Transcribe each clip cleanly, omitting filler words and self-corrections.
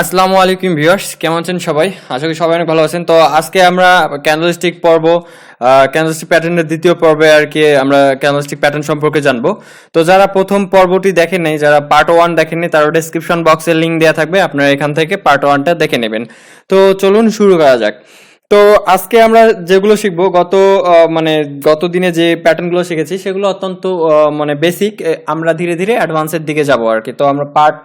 আসসালামু আলাইকুম ভিউয়ার্স, কেমন আছেন সবাই? আশা করি সবাই অনেক ভালো আছেন। তো আজকে আমরা ক্যান্ডেলস্টিক পর্ব, ক্যান্ডেলস্টিক প্যাটার্নের দ্বিতীয় পর্বে আর কি আমরা ক্যান্ডেলস্টিক প্যাটার্ন সম্পর্কে জানবো। তো যারা প্রথম পর্বটি দেখেন নাই, যারা পার্ট 1 দেখেননি, তার ডেসক্রিপশন বক্সে লিঙ্ক দেওয়া থাকবে, আপনারা এখান থেকে পার্ট 1টা দেখে নেবেন। তো চলুন শুরু করা যাক। তো আজকে আমরা যেগুলো শিখবো গত দিনে যে প্যাটার্নগুলো শিখেছি সেগুলো অত্যন্ত মানে বেসিক। আমরা ধীরে ধীরে অ্যাডভান্সের দিকে যাব আর কি। তো আমরা পার্ট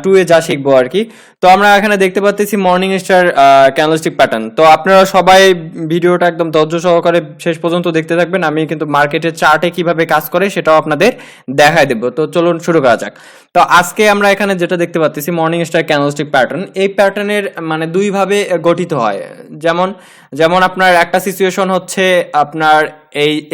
2 এ যা শিখবো আর কি। তো আমরা এখানে দেখতে পাচ্ছি মর্নিং স্টার ক্যান্ডেলস্টিক প্যাটার্ন। তো আপনারা সবাই ভিডিওটা একদম ধৈর্য সহকারে শেষ পর্যন্ত দেখতে থাকবেন। আমি কিন্তু মার্কেটের চার্টে কিভাবে কাজ করে সেটাও আপনাদের দেখায় দেবো। তো চলুন শুরু করা যাক। তো আজকে আমরা এখানে যেটা দেখতে পাচ্ছি মর্নিং স্টার ক্যান্ডেলস্টিক প্যাটার্ন, এই প্যাটার্নের মানে দুই ভাবে গঠিত হয়। যেমন যেমন আপনার একটা সিচুয়েশন হচ্ছে আপনার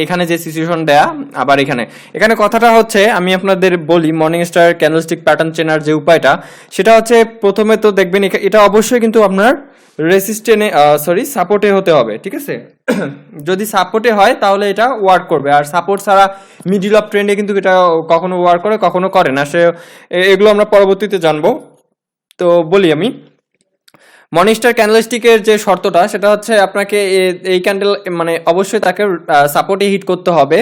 এখানে যে সিচুয়েশন দেয়া, আবার এখানে এখানে কথাটা হচ্ছে আমি আপনাদের বলি মর্নিং স্টার ক্যান্ডেলস্টিক প্যাটার্ন চেনার যে উপায়টা সেটা হচ্ছে, প্রথমে তো দেখবেন এটা অবশ্যই কিন্তু আপনার সাপোর্টে হতে হবে, ঠিক আছে? যদি সাপোর্টে হয় তাহলে এটা ওয়ার্ক করবে, আর সাপোর্ট ছাড়া মিডিল অফ ট্রেন্ডে কিন্তু এটা কখনো ওয়ার্ক করে কখনো করে না। এগুলো আমরা পরবর্তীতে জানবো। তো বলি আমি, মর্নিং স্টার ক্যান্ডেলস্টিকের যে শর্তটা সেটা হচ্ছে আপনাকে এই ক্যান্ডেল মানে অবশ্যই তাকে সাপোর্টে হিট করতে হবে।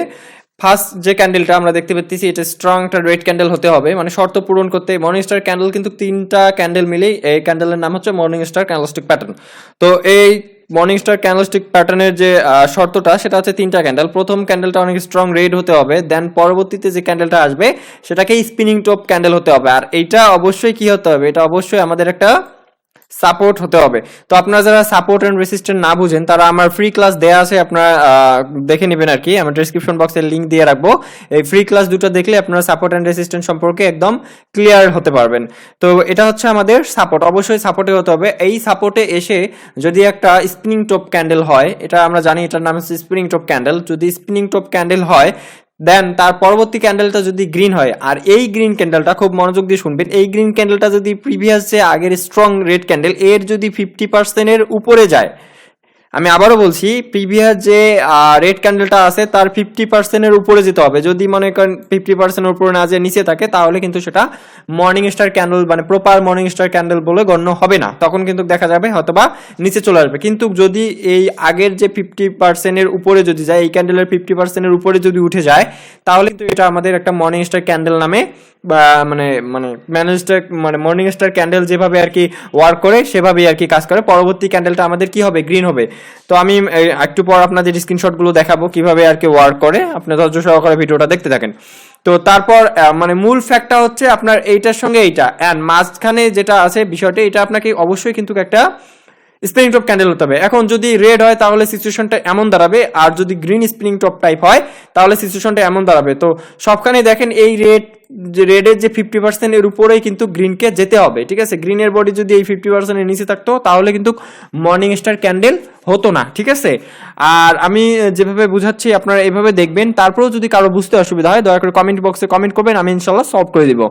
ফার্স্ট যে ক্যান্ডেলটা আমরা দেখতে পাচ্ছি এটা স্ট্রং একটা রেড ক্যান্ডেল হতে হবে, মানে শর্ত পূরণ করতে। মর্নিং স্টার ক্যান্ডেল কিন্তু তিনটা ক্যান্ডেল মিলেই এই ক্যান্ডেলের নাম হচ্ছে মর্নিং স্টার ক্যান্ডেলস্টিক প্যাটার্ন। তো এই মর্নিং স্টার ক্যান্ডেলস্টিক প্যাটার্নের যে শর্তটা সেটা হচ্ছে তিনটা ক্যান্ডেল। প্রথম ক্যান্ডেলটা অনেক স্ট্রং রেড হতে হবে, দেন পরবর্তীতে যে ক্যান্ডেলটা আসবে সেটাকে স্পিনিং টপ ক্যান্ডেল হতে হবে, আর এইটা অবশ্যই কি হতে হবে, এটা অবশ্যই আমাদের একটা সাপোর্ট হতে হবে। তো আপনারা যারা সাপোর্ট এন্ড রেসিস্ট্যান্ট না বুঝেন তারা আমার ফ্রি ক্লাস দেয়া আছে, আপনারা দেখে নেবেন আর কি। আমার ডেসক্রিপশন বক্সে লিঙ্ক দিয়ে রাখবো। এই ফ্রি ক্লাস দুটো দেখলে আপনারা সাপোর্ট এন্ড রেসিস্ট্যান্ট সম্পর্কে একদম ক্লিয়ার হতে পারবেন। তো এটা হচ্ছে আমাদের সাপোর্ট, অবশ্যই সাপোর্টে হতে হবে। এই সাপোর্টে এসে যদি একটা স্পিনিং টপ ক্যান্ডেল হয়, এটা আমরা জানি এটার নাম হচ্ছে স্পিনিং টপ ক্যান্ডেল, যদি স্পিনিং টপ ক্যান্ডেল হয় দেন তার পরবর্তী ক্যান্ডেলটা যদি গ্রিন হয়, আর এই গ্রিন ক্যান্ডেলটা খুব মনোযোগ দিয়ে শুনবেন, এই গ্রিন ক্যান্ডেলটা যদি প্রিভিয়াস যে আগের স্ট্রং রেড ক্যান্ডেল এর যদি 50% উপরে যায়, আমি আবারও বলছি প্রিভিয়াস যে রেড ক্যান্ডেলটা আছে তার 50% উপরে যেতে হবে। যদি মনে করেন 50% উপরে না যে নিচে থাকে তাহলে কিন্তু সেটা মর্নিং স্টার ক্যান্ডেল মানে প্রপার মর্নিং স্টার ক্যান্ডেল বলে গণ্য হবে না, তখন কিন্তু দেখা যাবে হয়তোবা নিচে চলে আসবে। কিন্তু যদি এই আগের যে 50% উপরে যদি যায়, এই ক্যান্ডেলের 50% উপরে যদি উঠে যায় তাহলে কিন্তু এটা আমাদের একটা মর্নিং স্টার ক্যান্ডেল নামে বা মানে মানে মর্নিং স্টার ক্যান্ডেল যেভাবে আর কি ওয়ার্ক করে সেভাবেই আর কি কাজ করে। পরবর্তী ক্যান্ডেলটা আমাদের কি হবে, গ্রিন হবে। তো আমি একটু পর আপনাদের স্ক্রিনশটগুলো দেখাবো কিভাবে আর কি ওয়ার্ক করে, আপনি ধৈর্য সহকারে ভিডিওটা দেখতে থাকেন। তো তারপর মানে মূল ফ্যাক্টটা হচ্ছে আপনার এইটার সঙ্গে এইটা অ্যান্ড মাঝখানে যেটা আছে বিষয়টা, এটা আপনাকে অবশ্যই কিন্তু একটা স্পিনিং টপ ক্যান্ডেল হতে হবে। এখন যদি রেড হয় তাহলে সিচুয়েশনটা এমন দাঁড়াবে, আর যদি গ্রিন স্পিনিং টপ টাইপ হয় তাহলে সিচুয়েশনটা এমন দাঁড়াবে। তো সবখানে দেখেন এই রেডের যে 50% এর উপরেই কিন্তু গ্রিনকে যেতে হবে, ঠিক আছে? গ্রিনের বডি যদি এই 50% এর নিচে থাকতো তাহলে কিন্তু মর্নিং স্টার ক্যান্ডেল হতো না, ঠিক আছে? আর আমি যেভাবে বুঝাচ্ছি আপনারা এইভাবে দেখবেন। তারপরেও যদি কারো বুঝতে অসুবিধা হয় দয়া করে কমেন্ট বক্সে কমেন্ট করবেন, আমি ইনশাল্লাহ সলভ করে দিব।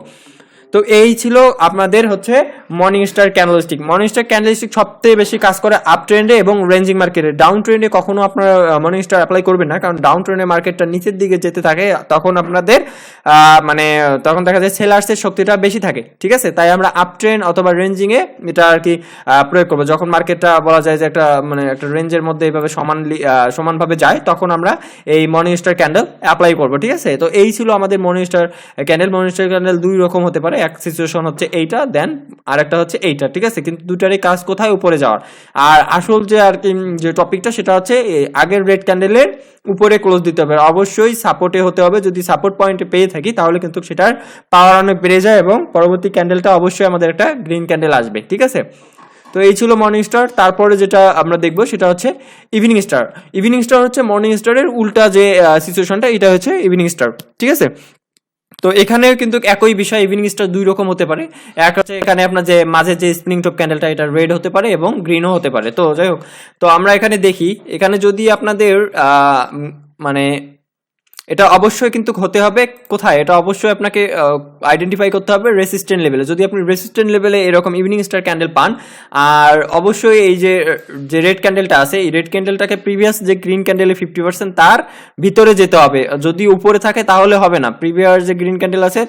তো এই ছিল আপনাদের হচ্ছে morning star candlestick. Morning star candlestick সবথেকে বেশি কাজ করে আপ ট্রেন্ডে এবং রেঞ্জিং মার্কেটে। ডাউন ট্রেন্ডে কখনো আপনারা মর্নিং স্টার অ্যাপ্লাই করবেন না, কারণ ডাউন ট্রেন্ডে মার্কেটটা নিচের দিকে যেতে থাকে, তখন আপনাদের তখন দেখা যায় সেলার্সের শক্তিটা বেশি থাকে, ঠিক আছে? তাই আমরা আপ ট্রেন্ড অথবা রেঞ্জিংয়ে এটা আর কি প্রয়োগ করবো। যখন মার্কেটটা বলা যায় যে একটা একটা রেঞ্জের মধ্যে এইভাবে সমানভাবে যায়, তখন আমরা এই মর্নিং স্টার ক্যান্ডেল অ্যাপ্লাই করবো, ঠিক আছে? তো এই ছিল আমাদের morning star candle. Morning star candle দুই রকম হতে পারে, এক সিচুয়েশন হচ্ছে এইটা, দেন আরেকটা হচ্ছে এইটা, ঠিক আছে? কিন্তু দুটারই কাজ কোথায়, উপরে যাওয়ার। আর আসল যে আর কি যে টপিকটা সেটা হচ্ছে আগের রেড ক্যান্ডেলের উপরে ক্লোজ দিতে হবে, অবশ্যই সাপোর্টে হতে হবে। যদি সাপোর্ট পয়েন্টে পেয়ে থাকি তাহলে কিন্তু সেটার পাওয়ার অনেক বেড়ে যায় এবং পরবর্তী ক্যান্ডেলটা অবশ্যই আমাদের একটা গ্রিন ক্যান্ডেল আসবে, ঠিক আছে? তো এই ছিল মর্নিং স্টার। তারপরে যেটা আমরা দেখবো সেটা হচ্ছে ইভিনিং স্টার। ইভিনিং স্টার হচ্ছে মর্নিং স্টারের উল্টা যে সিচুয়েশনটা, এটা হচ্ছে ইভিনিং স্টার, ঠিক আছে? তো এখানেও কিন্তু একই বিষয়, ইভিনিং স্টার দুই রকম হতে পারে। এক হচ্ছে এখানে আপনার যে মাঝে যে স্পিনিং টপ ক্যান্ডেলটা, এটা রেড হতে পারে এবং গ্রিনও হতে পারে। তো যাই হোক, তো আমরা এখানে দেখি, এখানে যদি আপনাদের মানে এটা অবশ্যই কিন্তু হতে হবে কোথায়, এটা অবশ্যই আপনাকে আইডেন্টিফাই করতে হবে রেসিস্ট্যান্ট লেভেলে। যদি আপনি রেসিস্ট্যান্ট লেভেলে এরকম ইভিনিং স্টার ক্যান্ডেল পান, আর অবশ্যই এই যে রেড ক্যান্ডেলটা আছে, এই রেড ক্যান্ডেলটাকে প্রিভিয়াস যে গ্রিন ক্যান্ডেলে 50% তার ভিতরে যেতে হবে। যদি উপরে থাকে তাহলে হবে না, প্রিভিয়াস যে গ্রিন ক্যান্ডেল আছে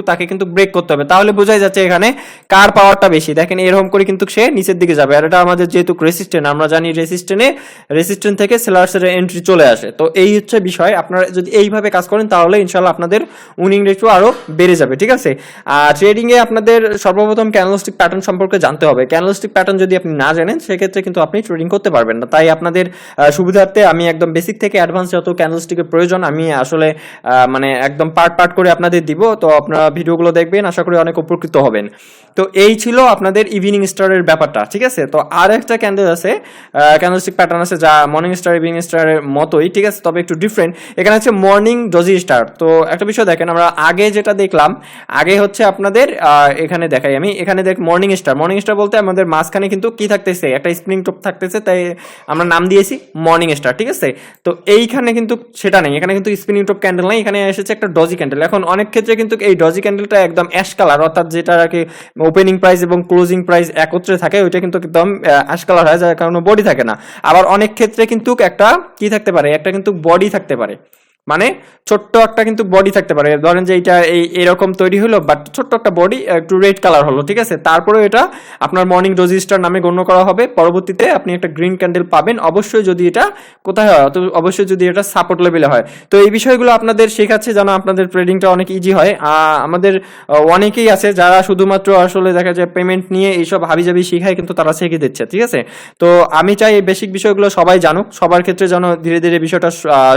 তাকে কিন্তু ব্রেক করতে হবে। তাহলে বোঝাই যাচ্ছে এখানে কার পাওয়ারটা বেশি। দেখেন এরকম করে কিন্তু সে নিচের দিকে যাবে, আর এটা আমাদের যেহেতু রেসিস্ট্যান্ট, আমরা জানি রেসিস্ট্যান্ট থেকে সেলার্সের এন্ট্রি চলে আসে। তো এই হচ্ছে বিষয়, আপনারা যদি এইভাবে কাজ করেন তাহলে ইনশাল্লাহ আপনাদের উইনিং রেশিও আরো বেড়ে যাবে, ঠিক আছে। আর ট্রেডিং এ আপনাদের সর্বপ্রথম ক্যান্ডেলস্টিক প্যাটার্ন সম্পর্কে জানতে হবে। ক্যান্ডেলস্টিক প্যাটার্ন যদি আপনি না জানেন সেক্ষেত্রে কিন্তু আপনি ট্রেডিং করতে পারবেন না। তাই আপনাদের সুবিধার্থে আমি একদম বেসিক থেকে অ্যাডভান্স যত ক্যান্ডেলস্টিকের প্রয়োজন আমি আসলে মানে একদম পার্ট করে আপনাদের দিব। তো আপনারা ভিডিওগুলো দেখবেন, আশা করি অনেক উপকৃত হবেন। তো এই ছিল আপনাদের ইভিনিং স্টারের ব্যাপারটা, ঠিক আছে। তো আর একটা ক্যান্ডেল আছে, ক্যান্ডেলস্টিক প্যাটার্ন আছে যা মর্নিং স্টার ইভিনিং স্টারের মতোই, ঠিক আছে, তবে একটু ডিফারেন্ট। এখানে হচ্ছে মর্নিং ডজি স্টার। তো একটা বিষয় দেখেন, আমরা আগে যেটা দেখলাম, আগে হচ্ছে আপনাদের এখানে দেখাই আমি, এখানে দেখ মর্নিং স্টার বলতে আমাদের মাঝখানে কিন্তু কি থাকতেছে, একটা স্প্রিং টপ থাকতেছে, তাই আমরা নাম দিয়েছি মর্নিং স্টার, ঠিক আছে। তো এইখানে কিন্তু সেটা নেই, এখানে কিন্তু স্পিনিং টপ ক্যান্ডেল নেই, এখানে এসেছে একটা ডজি ক্যান্ডেল। এখন অনেক ক্ষেত্রে কিন্তু এই ডজি ক্যান্ডেলটা একদম অ্যাশ কালার, অর্থাৎ যেটা আর কি ওপেনিং প্রাইস এবং ক্লোজিং প্রাইস একত্রে থাকে, ওইটা কিন্তু একদম অ্যাশ কালার হয়, যার কারণে বডি থাকে না। আবার অনেক ক্ষেত্রে কিন্তু একটা কি থাকতে পারে, একটা কিন্তু বডি থাকতে পারে, মানে ছোট্ট একটা কিন্তু বডি থাকতে পারে। ধরেন যে এটা এরকম তৈরি হলো, বাট ছোট্ট একটা বডি একটু রেড কালার হলো, ঠিক আছে। তারপরে এটা আপনার মর্নিং রেজিস্টার নামে গণ্য করা হবে। পরবর্তীতে আপনি একটা গ্রিন ক্যান্ডেল পাবেন, অবশ্যই যদি এটা কোথায় হয়, তো অবশ্যই যদি এটা সাপোর্ট লেভেলে হয়। তো এই বিষয়গুলো আপনাদের শেখাচ্ছে যেন আপনাদের ট্রেডিংটা অনেক ইজি হয়। আমাদের অনেকেই আছে যারা শুধুমাত্র আসলে দেখা যায় পেমেন্ট নিয়ে এইসব হাবিজাবি শিখায়, কিন্তু তারা শিখে দিচ্ছে, ঠিক আছে। তো আমি চাই এই বেসিক বিষয়গুলো সবাই জানুক, সবার ক্ষেত্রে যেন ধীরে ধীরে বিষয়টা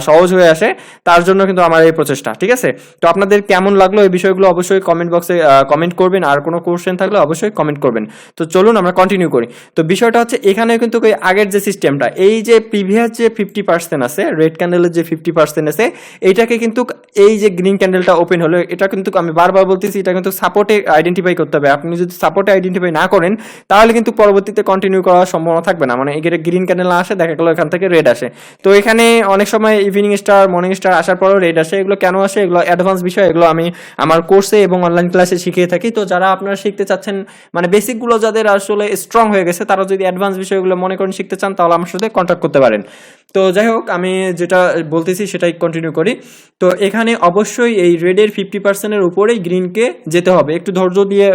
সহজ হয়ে আসে, তার জন্য কিন্তু আমার এই প্রচেষ্টা, ঠিক আছে। তো আপনাদের কেমন লাগলো এই বিষয়গুলো অবশ্যই কমেন্ট বক্সে কমেন্ট করবেন, আর কোনো কোশ্চেন থাকলে অবশ্যই কমেন্ট করবেন। তো চলুন আমরা কন্টিনিউ করি। তো বিষয়টা হচ্ছে এখানে কিন্তু আগের যে সিস্টেমটা, এই যে প্রিভিয়াস যে 50% আছে, রেড ক্যান্ডেলের যে 50% আছে, এইটাকে কিন্তু এই যে গ্রিন ক্যান্ডেলটা ওপেন হলো, এটা কিন্তু আমি বারবার বলতেছি, এটা কিন্তু সাপোর্টে আইডেন্টিফাই করতে হবে। আপনি যদি সাপোর্টে আইডেন্টিফাই না করেন তাহলে কিন্তু পরবর্তীতে কন্টিনিউ করার সম্ভাবনা থাকবে না। মানে এখানে গ্রিন ক্যান্ডেল না আসে, দেখা গেলো এখান থেকে রেড আসে। তো এখানে অনেক সময় ইভিনিং স্টার মর্নিং স্টার আসার পরও রেড আসে। এগুলো কেন আসে, এগুলো অ্যাডভান্স বিষয়, এগুলো আমি আমার কোর্সে এবং অনলাইন ক্লাসে শিখিয়ে থাকি। তো যারা আপনারা শিখতে চাচ্ছেন, মানে বেসিকগুলো যাদের আসলে স্ট্রং হয়ে গেছে, তারা যদি অ্যাডভান্স বিষয়গুলো মনে করেন শিখতে চান, তাহলে আমার সাথে কন্ট্যাক্ট করতে পারেন। তো যাই হোক, আমি যেটা বলতেছি সেটাই কন্টিনিউ করি। তো এখানে অবশ্যই এই রেডের 50%-এর উপরেই গ্রিনকে যেতে হবে। একটু ধৈর্য দিয়ে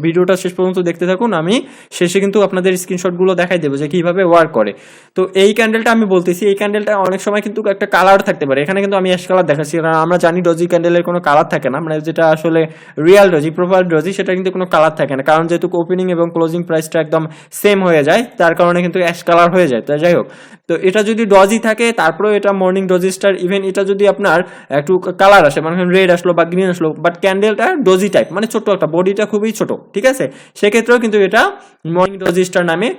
ভিডিওটা শেষ পর্যন্ত দেখতে থাকুন, আমি শেষে কিন্তু আপনাদের স্ক্রিনশটগুলো দেখাই দেবো যে কীভাবে ওয়ার্ক করে। তো এই ক্যান্ডেলটা আমি বলতেছি, এই ক্যান্ডেলটা অনেক সময় কিন্তু একটা কালার থাকতে পারে। এখানে কিন্তু আমি অ্যাশ কালার দেখাচ্ছি, কারণ আমরা জানি ডজি ক্যান্ডেলের কোনো কালার থাকে না, মানে যেটা আসলে রিয়াল ডজি, প্রপার ডজি, সেটা কিন্তু কোনো কালার থাকে না, কারণ যেহেতু ওপেনিং এবং ক্লোজিং প্রাইসটা একদম সেম হয়ে যায়, তার কারণে কিন্তু অ্যাশ কালার হয়ে যায়। তো যাই হোক, তো এটা যদি ডজি থাকে, তারপরেও এটা মর্নিং ডজি স্টার, ইভেন এটা যদি আপনার একটু কালার আসে, মানে রেড আসলো বা গ্রিন আসলো, বাট ক্যান্ডেলটা ডজি টাইপ, মানে ছোট একটা, বডিটা খুবই ছোট, ঠিক আছে, সেক্ষেত্রেও কিন্তু এটা মর্নিং ডজি স্টার নামে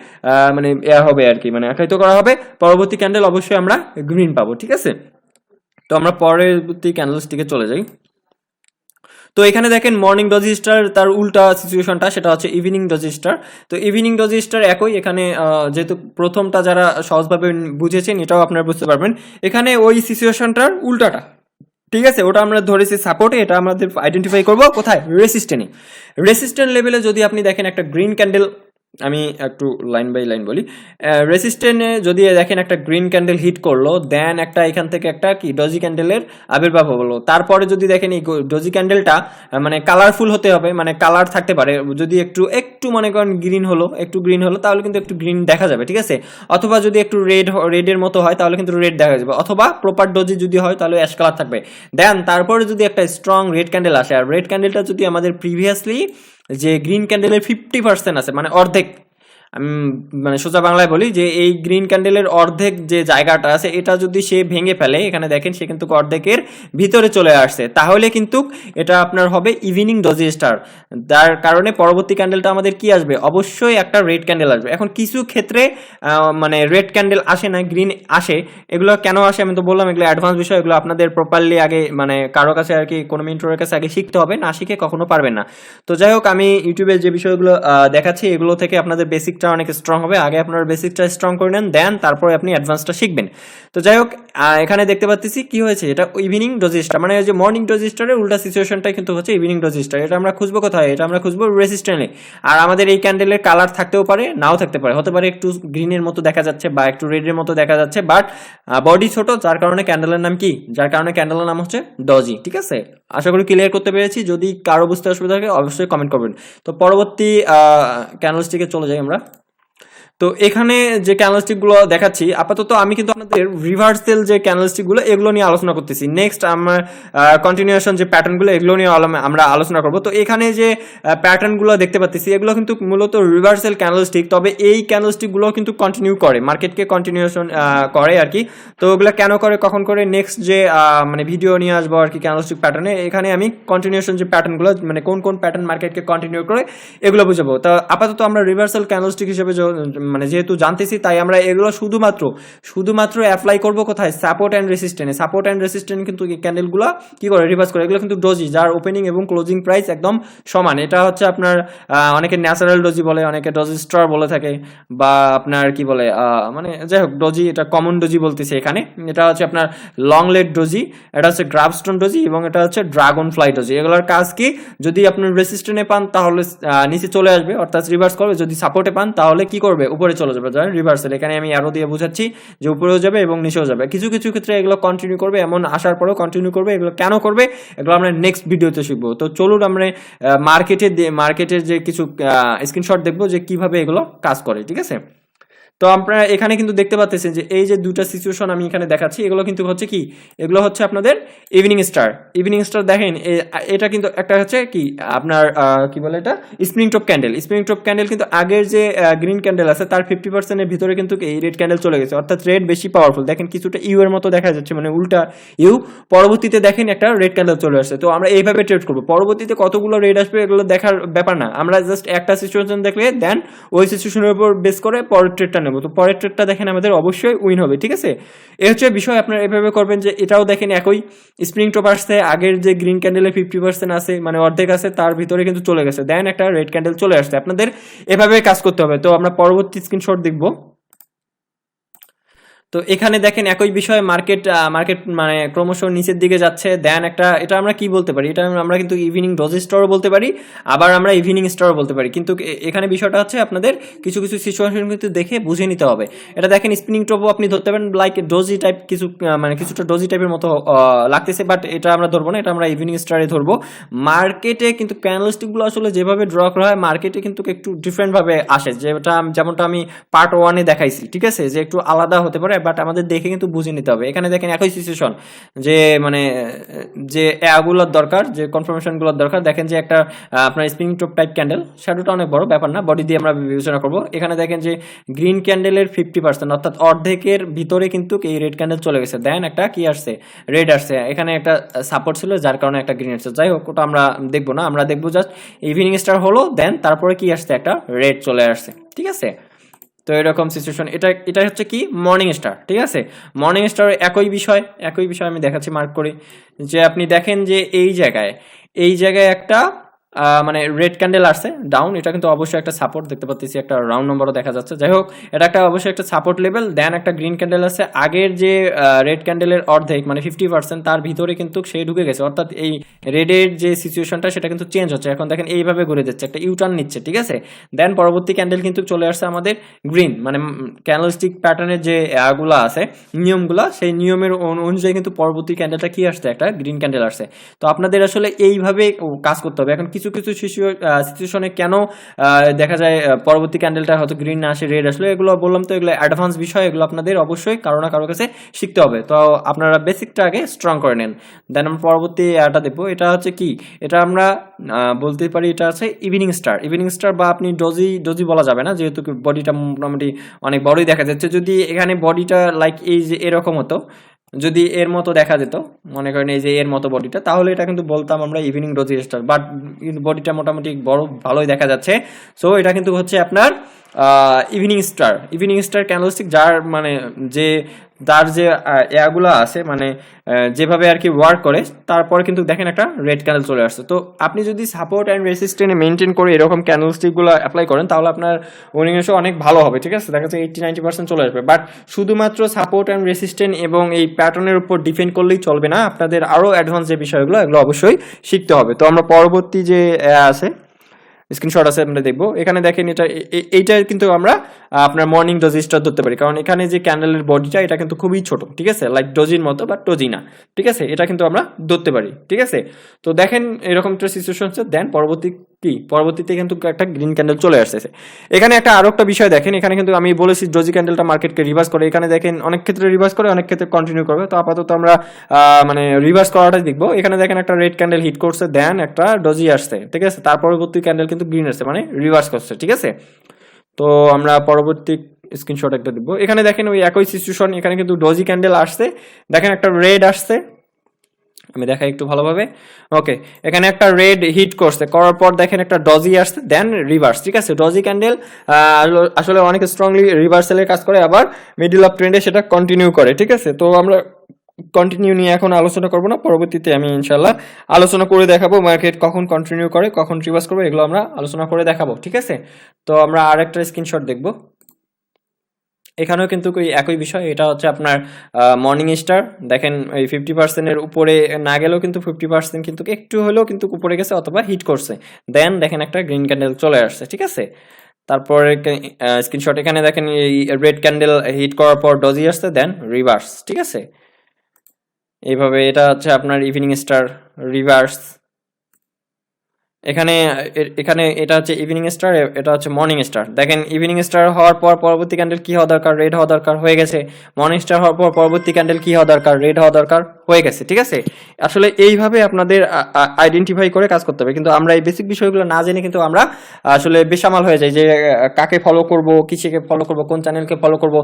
মানে হবে আর কি, মানে আখ্যায়িত করা হবে। পরবর্তী ক্যান্ডেল অবশ্যই আমরা গ্রিন পাবো, ঠিক আছে। তো আমরা পরবর্তী ক্যান্ডেলস্টিকে চলে যাই। তো এখানে দেখেন মর্নিং ডজি স্টার, তার উল্টা সিচুয়েশনটা, সেটা হচ্ছে ইভিনিং ডজি স্টার। তো ইভিনিং ডজি স্টার একই, এখানে যেহেতু প্রথমটা যারা সহজভাবে বুঝেছেন এটাও আপনারা বুঝতে পারবেন। এখানে ওই সিচুয়েশনটার উল্টাটা, ঠিক আছে, ওটা আমরা ধরেছি সাপোর্টে, এটা আমাদের আইডেন্টিফাই করবো কোথায়, রেসিস্ট্যান্ট লেভেলে। যদি আপনি দেখেন একটা গ্রিন ক্যান্ডেল, আমি একটু লাইন বাই লাইন বলি, রেসিস্ট্যান্টে যদি দেখেন একটা গ্রিন ক্যান্ডেল হিট করলো, দেন একটা এখান থেকে একটা কি ডজি ক্যান্ডেলের আবির্ভাব হলো। তারপরে যদি দেখেন এই ডজি ক্যান্ডেলটা মানে কালারফুল হতে হবে, মানে কালার থাকতে পারে, যদি একটু মনে করেন গ্রিন হলো, তাহলে কিন্তু একটু গ্রিন দেখা যাবে, ঠিক আছে। অথবা যদি একটু রেডের মতো হয় তাহলে কিন্তু রেড দেখা যাবে, অথবা প্রপার ডজি যদি হয় তাহলে অ্যাশ কালার থাকবে। দেন তারপরে যদি একটা স্ট্রং রেড ক্যান্ডেল আসে, আর রেড ক্যান্ডেলটা যদি আমাদের প্রিভিয়াসলি যে গ্রিন ক্যান্ডেলের 50% আছে, মানে অর্ধেক, আমি মানে সোজা বাংলায় বলি যে এই গ্রিন ক্যান্ডেলের অর্ধেক যে জায়গাটা আছে, এটা যদি সে ভেঙে ফেলে, এখানে দেখেন সে কিন্তু অর্ধেকের ভিতরে চলে আসছে, তাহলে কিন্তু এটা আপনার হবে ইভিনিং ডজি স্টার। যার কারণে পরবর্তী ক্যান্ডেলটা আমাদের কি আসবে, অবশ্যই একটা রেড ক্যান্ডেল আসবে। এখন কিছু ক্ষেত্রে মানে রেড ক্যান্ডেল আসে না, গ্রিন আসে। এগুলো কেন আসে আমি তো বললাম, এগুলো অ্যাডভান্স বিষয়, এগুলো আপনাদের প্রপারলি আগে মানে কারো কাছে আর কি, কোনো মেন্টরের কাছে আগে শিখতে হবে, না শিখে কখনো পারবেন না। তো যাই হোক, আমি ইউটিউবে যে বিষয়গুলো দেখাচ্ছি এগুলো থেকে আপনাদের বেসিক বেসিকটা অনেক স্ট্রং হবে। আগে আপনারা বেসিকটা স্ট্রং করে নেন, দেন তারপরে আপনি অ্যাডভান্সটা শিখবেন। তো যাই হোক, এখানে দেখতে পাচ্ছি কি হয়েছে, এটা ইভিনিং ডোজি স্টার, মানে যে মর্নিং ডোজি স্টারের উল্টা সিচুয়েশনটাই কিন্তু হচ্ছে ইভিনিং ডোজি স্টার। এটা আমরা খুঁজবো কোথায়? এটা আমরা খুঁজবো রেসিস্ট্যান্টে। আর আমাদের এই ক্যান্ডেলের কালার থাকতেও পারে, নাও থাকতে পারে, হতে পারে একটু গ্রিনের মতো দেখা যাচ্ছে বা একটু রেডের মতো দেখা যাচ্ছে, বাট বডি ছোট, যার কারণে ক্যান্ডেলের নাম কি? যার কারণে ক্যান্ডেলের নাম হচ্ছে ডজি। ঠিক আছে, আশা করি ক্লিয়ার করতে পেরেছি। যদি কারো বুঝতে অসুবিধা থাকে অবশ্যই কমেন্ট করবেন। তো পরবর্তী ক্যান্ডেলস্টিকে চলে যাই আমরা। তো এখানে যে ক্যান্ডেলস্টিকগুলো দেখাচ্ছি আপাতত, আমি কিন্তু আপনাদের রিভার্সাল যে ক্যান্ডেলস্টিকগুলো এগুলো নিয়ে আলোচনা করতেছি। নেক্সট আমরা কন্টিনিউশন যে প্যাটার্নগুলো এগুলো নিয়ে আমরা আলোচনা করব। তো এখানে যে প্যাটার্নগুলো দেখতে পাচ্ছি এগুলো কিন্তু মূলত রিভার্সাল ক্যান্ডেলস্টিক, তবে এই ক্যান্ডেলস্টিকগুলো কিন্তু কন্টিনিউ করে, মার্কেটকে কন্টিনিউশন করে আর কি। তো ওগুলো কেন করে, কখন করে, নেক্সট যে মানে ভিডিও নিয়ে আসবো আর কি ক্যান্ডেলস্টিক প্যাটার্নে। এখানে আমি কন্টিনিউশন যে প্যাটার্নগুলো, মানে কোন কোন প্যাটার্ন মার্কেটকে কন্টিনিউ করে এগুলো বুঝাবো। তো আপাতত আমরা রিভার্সাল ক্যান্ডেলস্টিক হিসেবে মানে যেহেতু জানতেছি, তাই আমরা এগুলো শুধুমাত্র অ্যাপ্লাই করব কোথায়? সাপোর্ট অ্যান্ড রেসিস্ট্যান্টে। সাপোর্ট অ্যান্ড রেসিস্ট্যান্ট কিন্তু এই ক্যান্ডেলগুলো কি করে? রিভার্স করে। এগুলো কিন্তু ডোজি, যার ওপেনিং এবং ক্লোজিং প্রাইস একদম সমান। এটা হচ্ছে আপনার অনেকে ন্যাচারাল ডোজি বলে, অনেকে ডোজি স্টার বলে থাকে, বা আপনার কি বলে মানে যাই হোক, ডোজি এটা কমন ডোজি বলতেছে এখানে। এটা হচ্ছে আপনার লং লেড ডোজি, এটা হচ্ছে গ্রাফস্টোন ডোজি, এবং এটা হচ্ছে ড্রাগন ফ্লাই ডোজি। এগুলোর কাজ কি? যদি আপনি রেসিস্ট্যান্টে পান তাহলে নিচে চলে আসবে, অর্থাৎ রিভার্স করবে। যদি সাপোর্টে পান তাহলে কি করবে? উপরে চলে যাবে। রিভার্সাল, এখানে আমি অ্যারো দিয়ে বুঝাচ্ছি যে উপরেও যাবে এবং নিচেও যাবে। কিছু কিছু ক্ষেত্রে এগুলো কন্টিনিউ করবে, এমন আসার পরেও কন্টিনিউ করবে। এগুলো কেন করবে এগুলো আমরা নেক্সট ভিডিওতে শিখবো। তো চলুন আমরা মার্কেটের যে কিছু স্ক্রিনশট দেখবো যে কিভাবে এগুলো কাজ করে। ঠিক আছে, তো আপনারা এখানে কিন্তু দেখতে পাচ্ছেন যে এই যে দুটা সিচুয়েশন আমি এখানে দেখাচ্ছি, এগুলো কিন্তু হচ্ছে কি? এগুলো হচ্ছে আপনাদের ইভিনিং স্টার। ইভিনিং স্টার দেখেন, এটা কিন্তু একটা হচ্ছে কি আপনার কি বলে এটা? Spring top candle. Spring top candle কিন্তু আগের যে গ্রিন ক্যান্ডেল আছে তার 50% এর ভিতরে কিন্তু এই রেড ক্যান্ডেল চলে গেছে, অর্থাৎ রেড বেশি পাওয়ারফুল। দেখেন কিছুটা ইউ এর মতো দেখা যাচ্ছে, মানে উল্টা ইউ। পরবর্তীতে দেখেন একটা রেড ক্যান্ডেল চলে আসছে। তো আমরা এইভাবে ট্রেড করবো। পরবর্তীতে কতগুলো রেড আসবে এগুলো দেখার ব্যাপার না, আমরা জাস্ট একটা সিচুয়েশন দেখলে দেন ওই সিচুয়েশনের উপর বেস করে পরের ট্রেডটা নেব। তো পরের ট্রেডটা দেখেন আমাদের অবশ্যই উইন হবে। ঠিক আছে, এই হচ্ছে বিষয়। আপনারা এভাবে করবেন যে এটাও দেখেন একই স্প্রিং টপ আসছে, আগের যে গ্রিন ক্যান্ডেলের 50% আছে, মানে অর্ধেক আছে, তার ভিতরে কিন্তু চলে গেছে, দেন একটা রেড ক্যান্ডেল চলে আসছে। আপনাদের এভাবে কাজ করতে হবে। তো আমরা পরবর্তী স্ক্রিনশট দেখবো। তো এখানে দেখেন একই বিষয়, মার্কেট মানে ক্রমশ নিচের দিকে যাচ্ছে, দেন একটা, এটা আমরা কি বলতে পারি? এটা আমরা কিন্তু ইভিনিং ডোজি স্টারও বলতে পারি, আবার আমরা ইভিনিং স্টারও বলতে পারি। কিন্তু এখানে বিষয়টা হচ্ছে আপনাদের কিছু কিছু সিচুয়েশন কিন্তু দেখে বুঝে নিতে হবে। এটা দেখেন স্পিনিং টপও আপনি ধরতে পারেন, লাইক ডোজি টাইপ কিছু, মানে কিছুটা ডোজি টাইপের মতো লাগতেছে, বাট এটা আমরা ধরবো না, এটা আমরা ইভিনিং স্টারে ধরবো। মার্কেটে কিন্তু ক্যান্ডেলস্টিকগুলো আসলে যেভাবে ড্র করা হয় মার্কেটে কিন্তু একটু ডিফারেন্টভাবে আসে, যেমনটা আমি পার্ট 1-এ দেখাইছি। ঠিক আছে, যে একটু আলাদা হতে পারে, বাট আমাদের দেখে কিন্তু বুঝে নিতে হবে। এখানে দেখেন একই সিচুয়েশন, যে মানে যে এগুলোর দরকার, যে কনফার্মেশনগুলোর দরকার। দেখেন যে একটা আপনার স্প্রিং টপ টাইপ ক্যান্ডেল, শ্যাডোটা অনেক বড় ব্যাপার না, বডি দিয়ে আমরা বিবেচনা করব। এখানে দেখেন যে গ্রিন ক্যান্ডেলের 50%, অর্থাৎ অর্ধেকের ভিতরে কিন্তু এই রেড ক্যান্ডেল চলে গেছে, দেন একটা কি আসছে? রেড আসছে। এখানে একটা সাপোর্ট ছিল, যার কারণে একটা গ্রিন আসছে। যাই হোক, ওটা আমরা দেখবো না, আমরা দেখবো জাস্ট ইভিনিং স্টার হলো, দেন তারপরে কি আসছে? একটা রেড চলে আসছে। ঠিক আছে, তো এরকম সিচুয়েশন। এটা হচ্ছে কি? Morning star. ঠিক আছে, মর্নিং স্টার একই বিষয় আমি দেখাচ্ছি মার্ক করে, যে আপনি দেখেন যে এই জায়গায় একটা মানে রেড ক্যান্ডেল আসছে ডাউন। এটা কিন্তু অবশ্যই একটা সাপোর্ট দেখতে পাচ্ছি, একটা রাউন্ড নম্বরও দেখা যাচ্ছে। যাই হোক, এটা একটা অবশ্যই একটা সাপোর্ট লেভেল, দেন একটা গ্রিন ক্যান্ডেল আছে। আগের যে রেড ক্যান্ডেলের অর্ধেক, মানে 50%, তার ভিতরে কিন্তু সে ঢুকে গেছে, অর্থাৎ এই রেডের যে সিচুয়েশনটা সেটা কিন্তু চেঞ্জ হচ্ছে। এখন দেখেন এইভাবে ঘুরে যাচ্ছে, একটা ইউটার্ন নিচ্ছে। ঠিক আছে, দেন পরবর্তী ক্যান্ডেল কিন্তু চলে আসছে আমাদের গ্রিন, মানে ক্যান্ডেলস্টিক প্যাটার্নের যে গুলা আছে, নিয়মগুলা, সেই নিয়মের অনুযায়ী কিন্তু পরবর্তী ক্যান্ডেলটা কি আসছে? একটা গ্রিন ক্যান্ডেল আসছে। তো আপনাদের আসলে এইভাবে কাজ করতে হবে। এখন কিছু কিছু সিচুয়েশনে কেন দেখা যায় পরবর্তী ক্যান্ডেলটা হয়তো গ্রিন না আসে, রেড আসলে, এগুলো বললাম তো এগুলো অ্যাডভান্স বিষয়, এগুলো আপনাদের অবশ্যই কারো না কারো কাছে শিখতে হবে। তো আপনারা বেসিকটা আগে স্ট্রং করে নেন, দেন আমরা পরবর্তী এটা দেখবো। এটা হচ্ছে কি? এটা আমরা বলতে পারি এটা আছে ইভিনিং স্টার, বা আপনি ডোজি বলা যাবে না, যেহেতু বডিটা মোটামুটি অনেক বড়ই দেখা যাচ্ছে। যদি এখানে বডিটা লাইক এই যে এরকম হতো, যদি এর মতো দেখা যেত, মনে করেন এই যে এর মতো বডিটা, তাহলে এটা কিন্তু বলতাম আমরা ইভিনিং ডোজি স্টার, বাট বডিটা মোটামুটি বড় ভালোই দেখা যাচ্ছে। সো এটা কিন্তু হচ্ছে আপনার ইভিনিং স্টার ক্যান্ডেলস্টিক, যার মানে যে তার যে এগুলো আছে মানে যেভাবে আর কি ওয়ার্ক করে, তারপরে কিন্তু দেখেন একটা রেড ক্যান্ডেল চলে আসছে। তো আপনি যদি সাপোর্ট অ্যান্ড রেসিস্ট্যান্ট মেনটেন করে এরকম ক্যান্ডেলস্টিকগুলো অ্যাপ্লাই করেন তাহলে আপনার উইনিং রেশিও অনেক ভালো হবে, ঠিক আছে, দেখা যাচ্ছে 80-90% চলে আসবে। বাট শুধুমাত্র সাপোর্ট অ্যান্ড রেসিস্ট্যান্ট এবং এই প্যাটার্নের উপর ডিপেন্ড করলেই চলবে না, আপনাদের আরও অ্যাডভান্স যে বিষয়গুলো এগুলো অবশ্যই শিখতে হবে। তো আমরা পরবর্তী যে আছে স্ক্রিনশট আছে আমরা দেখবো, এখানে দেখেন এটা এইটা কিন্তু আমরা আপনার মর্নিং ডোজি স্টার ধরতে পারি, কারণ এখানে যে ক্যান্ডেলের বডিটা এটা কিন্তু খুবই ছোট, ঠিক আছে, লাইক ডোজির মতো বাট ডোজি না, ঠিক আছে, এটা কিন্তু আমরা ধরতে পারি, ঠিক আছে। তো দেখেন এরকম একটা সিচুয়েশন হচ্ছে, দেন পরবর্তীতে কিন্তু একটা গ্রিন ক্যান্ডেল চলে আসতেছে। এখানে একটা আরো একটা বিষয় দেখেন, এখানে কিন্তু আমি বলেছি ডোজি ক্যান্ডেলটা মার্কেটকে রিভার্স করে, এখানে দেখেন অনেক ক্ষেত্রে রিভার্স করে, অনেক ক্ষেত্রে কন্টিনিউ করবে। তো আপাতত আমরা মানে রিভার্স করাটাই দেখবো। এখানে দেখেন একটা রেড ক্যান্ডেল হিট করছে, দেন একটা ডোজি আসছে, ঠিক আছে, তার পরবর্তী ক্যান্ডেল কিন্তু গ্রিন আসছে, মানে রিভার্স করছে, ঠিক আছে। তো আমরা পরবর্তী স্ক্রিনশট একটা দেখবো, এখানে দেখেন ওই একই সিচুয়েশন, এখানে কিন্তু ডোজি ক্যান্ডেল আসছে, দেখেন একটা রেড আসছে, আমি দেখাই একটু ভালোভাবে। ওকে, এখানে একটা রেড হিট করছে, করার পর দেখেন একটা ডজি আসছে, দেন রিভার্স, ঠিক আছে। ডজি ক্যান্ডেল আসলে অনেক স্ট্রংলি রিভার্সালের কাজ করে, আবার মিডল অফ ট্রেন্ডে সেটা কন্টিনিউ করে, ঠিক আছে। তো আমরা কন্টিনিউ নিয়ে এখন আলোচনা করবো না, পরবর্তীতে আমি ইনশাল্লাহ আলোচনা করে দেখাবো মার্কেট কখন কন্টিনিউ করে কখন রিভার্স করবে, এগুলো আমরা আলোচনা করে দেখাবো, ঠিক আছে। তো আমরা আরেকটা স্ক্রিনশট দেখবো, এখানেও কিন্তু ওই একই বিষয়, এটা হচ্ছে আপনার মর্নিং স্টার, দেখেন এই 50%-এর উপরে না গেলেও কিন্তু 50% কিন্তু একটু হলেও কিন্তু উপরে গেছে অথবা হিট করছে, দেন দেখেন একটা গ্রিন ক্যান্ডেল চলে আসছে, ঠিক আছে। তারপরে স্ক্রিনশট এখানে দেখেন এই রেড ক্যান্ডেল হিট করার পর ডজি আসছে, দেন রিভার্স, ঠিক আছে। এইভাবে এটা হচ্ছে আপনার ইভিনিং স্টার রিভার্স, এখানে এখানে এটা হচ্ছে ইভিনিং স্টার, এটা হচ্ছে মর্নিং স্টার। দেখেন ইভিনিং স্টার হওয়ার পর পরবর্তী ক্যান্ডেল কি হওয়া দরকার, রেড হওয়া দরকার, হয়ে গেছে। মর্নিং স্টার হওয়ার পর পরবর্তী ক্যান্ডেল কি হওয়া দরকার, রেড হওয়া দরকার, হয়ে গেছে, ঠিক আছে। আসলে এইভাবে আপনাদের আইডেন্টিফাই করে কাজ করতে হবে, কিন্তু আমরা এই বেসিক বিষয়গুলো না জেনে কিন্তু আমরা আসলে বেসামাল হয়ে যাই যে কাকে ফলো করব, কিসেকে ফলো করব, কোন চ্যানেলকে ফলো করব।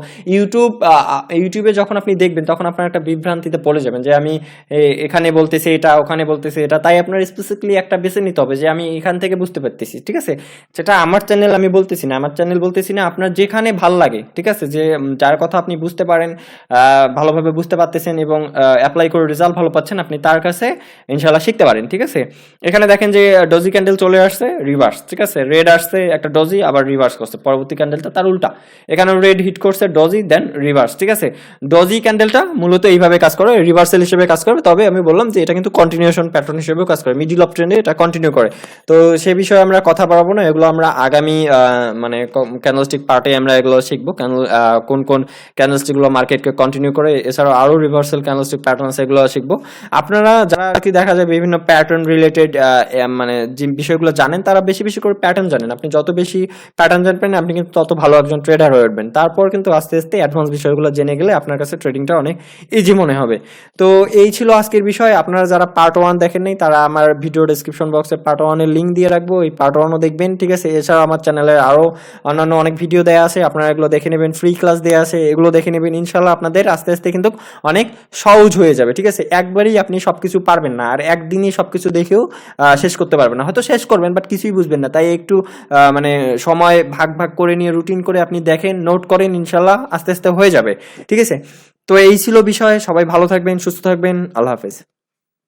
ইউটিউবে যখন আপনি দেখবেন তখন আপনার একটা বিভ্রান্তিতে পড়ে যাবেন যে আমি এখানে বলতেছি এটা, ওখানে বলতেছি এটা, তাই আপনার স্পেসিফিকলি একটা বেছে নিতে হবে যে আমি এখান থেকে বুঝতে পারতেছি, ঠিক আছে। সেটা আমার চ্যানেল আমি বলতেছি না, আপনার যেখানে ভাল লাগে, ঠিক আছে, যে যার কথা আপনি বুঝতে পারেন, ভালোভাবে বুঝতে পারতেছেন এবং অ্যাপ্লাই করে রেজাল্ট ভালো পাচ্ছেন, আপনি তার কাছে ইনশাল্লাহ শিখতে পারেন, ঠিক আছে। এখানে দেখেন যে ডজি ক্যান্ডেল চলে আসছে, রিভার্স, ঠিক আছে, রেড আসছে একটা ডজি, আবার রিভার্স করছে, পরবর্তী ক্যান্ডেলটা তার উল্টা, এখানে রেড হিট করছে, ডজি, দেন রিভার্স, ঠিক আছে। ডজি ক্যান্ডেলটা মূলত এইভাবে কাজ করে, রিভার্সাল হিসেবে কাজ করবে, তবে আমি বললাম যে এটা কিন্তু কন্টিনিউশন প্যাটার্ন হিসেবেও কাজ করে, মিডল অফ ট্রেন্ডে এটা কন্টিনিউ করে। তো সে বিষয়ে আমরা কথা বাড়াবো না, এগুলো আমরা আগামী মানে ক্যান্ডেলস্টিক পার্টে আমরা এগুলো শিখবো, কোন কোন ক্যান্ডেলস্টিকগুলো মার্কেটকে কন্টিনিউ করে, এছাড়াও আরও রিভার্সাল ক্যান্ডেলস্টিক প্যাটার্ন আছে, এগুলো শিখবো। আপনারা যারা আর কি দেখা যায় বিভিন্ন প্যাটার্ন রিলেটেড মানে যে বিষয়গুলো জানেন, তারা বেশি বেশি করে প্যাটার্ন জানেন, আপনি যত বেশি প্যাটার্ন জানবেন আপনি কিন্তু তত ভালো একজন ট্রেডার হয়ে উঠবেন। তারপর কিন্তু আস্তে আস্তে অ্যাডভান্স বিষয়গুলো জেনে গেলে আপনার কাছে ট্রেডিংটা অনেক ইজি মনে হবে। তো এই ছিল আজকের বিষয়। আপনারা যারা পার্ট 1 দেখেন নাই তারা আমার ভিডিও ডেসক্রিপশন বক্সে পার্ট 1 এর লিঙ্ক দিয়ে রাখবো, এই পার্ট 1ও দেখবেন, ঠিক আছে। এছাড়াও আমার চ্যানেলে আরো অন্যান্য অনেক ভিডিও দেওয়া আছে, আপনারা এগুলো দেখে নেবেন, ফ্রি ক্লাস দেওয়া আছে, এগুলো দেখে নেবেন, ইনশাল্লাহ আপনাদের আস্তে আস্তে কিন্তু অনেক সহজ হয়ে যাবে, ঠিক আছে। একবারেই আপনি সবকিছু পারবেন না, আর একদিনই সবকিছু দেখেও শেষ করতে পারবেন না, হয়তো শেষ করবেন বাট কিছুই বুঝবেন না, তাই একটু মানে সময় ভাগ ভাগ করে নিয়ে রুটিন করে আপনি দেখেন, নোট করেন, ইনশাল্লাহ আস্তে আস্তে হয়ে যাবে, ঠিক আছে। তো এই ছিল বিষয়, সবাই ভালো থাকবেন, সুস্থ থাকবেন, আল্লাহ হাফেজ।